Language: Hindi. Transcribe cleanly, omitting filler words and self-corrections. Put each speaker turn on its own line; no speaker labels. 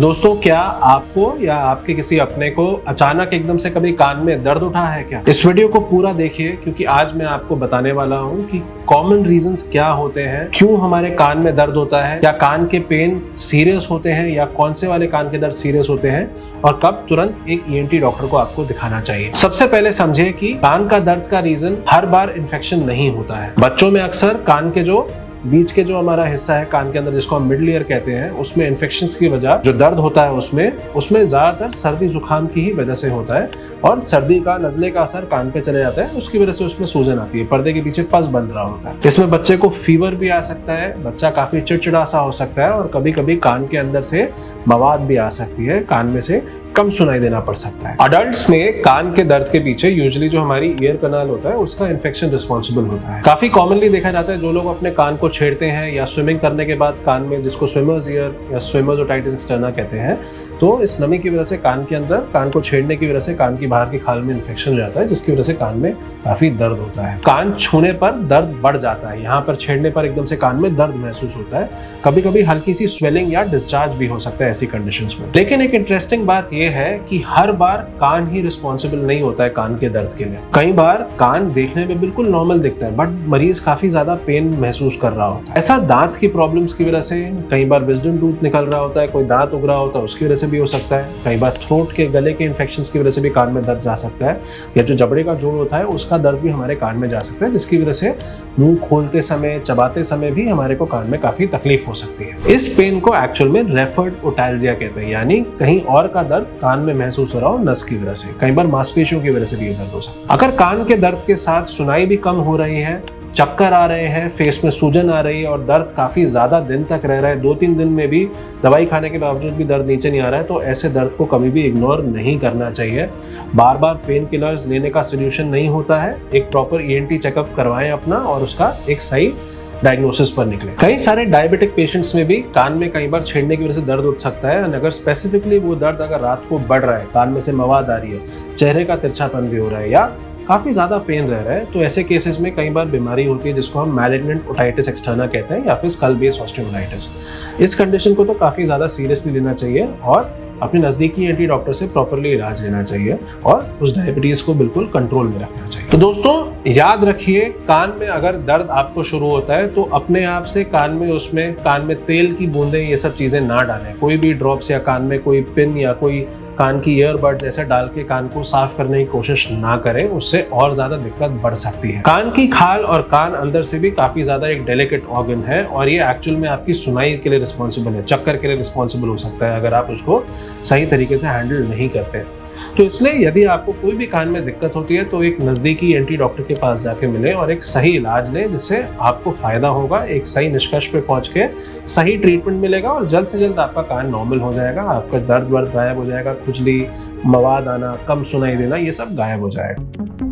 दोस्तों, क्या आपको या आपके किसी अपने को अचानक एकदम से कभी कान में दर्द उठा है क्या? इस वीडियो को पूरा देखिए, क्योंकि आज मैं आपको बताने वाला हूँ कि कॉमन रीजंस क्या होते हैं, क्यों हमारे कान में दर्द होता है, क्या कान के पेन सीरियस होते हैं या कौन से वाले कान के दर्द सीरियस होते हैं, और कब तुरंत एक ईएनटी डॉक्टर को आपको दिखाना चाहिए। सबसे पहले समझे कि कान का दर्द का रीजन हर बार इन्फेक्शन नहीं होता है। बच्चों में अक्सर कान के जो बीच के जो हमारा हिस्सा है कान के अंदर, जिसको हम मिडल ईयर कहते हैं, उसमें इन्फेक्शन की वजह जो दर्द होता है उसमें ज्यादातर सर्दी जुकाम की ही वजह से होता है, और सर्दी का नजले का असर कान पे चले जाता है, उसकी वजह से उसमें सूजन आती है, पर्दे के पीछे पस बन रहा होता है। इसमें बच्चे को फीवर भी आ सकता है, बच्चा काफी चिड़चिड़ा सा हो सकता है, और कभी कभी कान के अंदर से मवाद भी आ सकती है, कान में से कम सुनाई देना पड़ सकता है। अडल्ट्स में कान के दर्द के पीछे यूजुअली जो हमारी ईयर कनाल होता है उसका इन्फेक्शन रिस्पॉन्सिबल होता है। काफी कॉमनली देखा जाता है जो लोग अपने कान को छेड़ते हैं या स्विमिंग करने के बाद कान में, जिसको स्विमर्स ईयर या स्विमर्स ओटाइटिस एक्सटर्ना कहते हैं, तो इस नमी की वजह से कान के अंदर, कान को छेड़ने की वजह से कान की बाहर की खाल में इन्फेक्शन हो जाता है, जिसकी वजह से कान में काफी दर्द होता है। कान छूने पर दर्द बढ़ जाता है, यहाँ पर छेड़ने पर एकदम से कान में दर्द महसूस होता है, कभी कभी हल्की सी स्वेलिंग या डिस्चार्ज भी हो सकता है ऐसी कंडीशंस में। लेकिन एक इंटरेस्टिंग बात यह है कि हर बार कान ही रिस्पॉन्सिबल नहीं होता है कान के दर्द के लिए। कई बार कान देखने में बिल्कुल नॉर्मल दिखता है, बट मरीज काफी ज्यादा पेन महसूस कर रहा होता है। ऐसा दांत की प्रॉब्लम्स की वजह से, कई बार विजडम टूथ निकल रहा होता है, कोई दांत उग रहा होता है, उसकी वजह से भी हो सकता है। कई बार थ्रोट के, गले के इन्फेक्शंस की वजह से भी कान में दर्द जा सकता है, या जो जबड़े का जोड़ होता है उसका दर्द भी हमारे कान में जा सकता है, जिसकी वजह से मुंह खोलते समय, चबाते समय भी हमारे को कान में काफी तकलीफ हो सकती है। इस पेन को एक्चुअल में रेफर्ड ओटैल्जिया कहते हैं, यानी कहीं और का दर्द कान में महसूस हो रहा हो नस की वजह से। कई बार मांसपेशियों की वजह से भी ये दर्द हो सकता है। अगर कान के दर्द के साथ सुनाई भी कम हो रही है, चक्कर आ रहे हैं, फेस में सूजन आ रही है और दर्द काफी ज्यादा दिन तक रह रहा है, 2-3 दिन में भी दवाई खाने के बावजूद भी दर्द नीचे नहीं आ रहा है, तो ऐसे दर्द को कभी भी इग्नोर नहीं करना चाहिए। बार बार पेन किलर्स लेने का सोल्यूशन नहीं होता है। एक प्रॉपर ईएनटी चेकअप करवाएं अपना, और उसका एक सही डायग्नोसिस पर निकले। कई सारे डायबिटिक पेशेंट्स में भी कान में कई बार छेड़ने की वजह से दर्द उठ सकता है, और अगर स्पेसिफिकली वो दर्द अगर रात को बढ़ रहा है, कान में से मवाद आ रही है, चेहरे का तिरछापन भी हो रहा है, या काफी ज्यादा पेन रह रहा है, तो ऐसे केसेस में कई बार बीमारी होती है जिसको हम मैलिग्नेंट ओटाइटिस एक्सटर्ना कहते हैं, या फिर स्कल बेस ऑस्टियोमाइटिस। इस कंडीशन को तो काफी ज्यादा सीरियसली लेना चाहिए और अपने नजदीकी ईएनटी डॉक्टर से प्रॉपरली इलाज लेना चाहिए, और उस डायबिटीज को बिल्कुल कंट्रोल में रखना चाहिए। तो दोस्तों, याद रखिए, कान में अगर दर्द आपको शुरू होता है तो अपने आप से कान में तेल की बूंदें, ये सब चीजें ना डालें। कोई भी ड्रॉप्स या कान में कोई पिन या कोई कान की ईयरबड जैसे डाल के कान को साफ करने की कोशिश ना करें, उससे और ज्यादा दिक्कत बढ़ सकती है। कान की खाल और कान अंदर से भी काफी ज्यादा एक डेलिकेट ऑर्गन है, और ये एक्चुअल में आपकी सुनाई के लिए रिस्पॉन्सिबल है, चक्कर के लिए रिस्पॉन्सिबल हो सकता है अगर आप उसको सही तरीके से हैंडल नहीं करते। तो इसलिए यदि आपको कोई भी कान में दिक्कत होती है तो एक नजदीकी ईएनटी डॉक्टर के पास जाके मिले और एक सही इलाज लें, जिससे आपको फायदा होगा, एक सही निष्कर्ष पे पहुंच के सही ट्रीटमेंट मिलेगा, और जल्द से जल्द आपका कान नॉर्मल हो जाएगा, आपका दर्द वर्द गायब हो जाएगा, खुजली, मवाद आना, कम सुनाई देना, ये सब गायब हो जाएगा।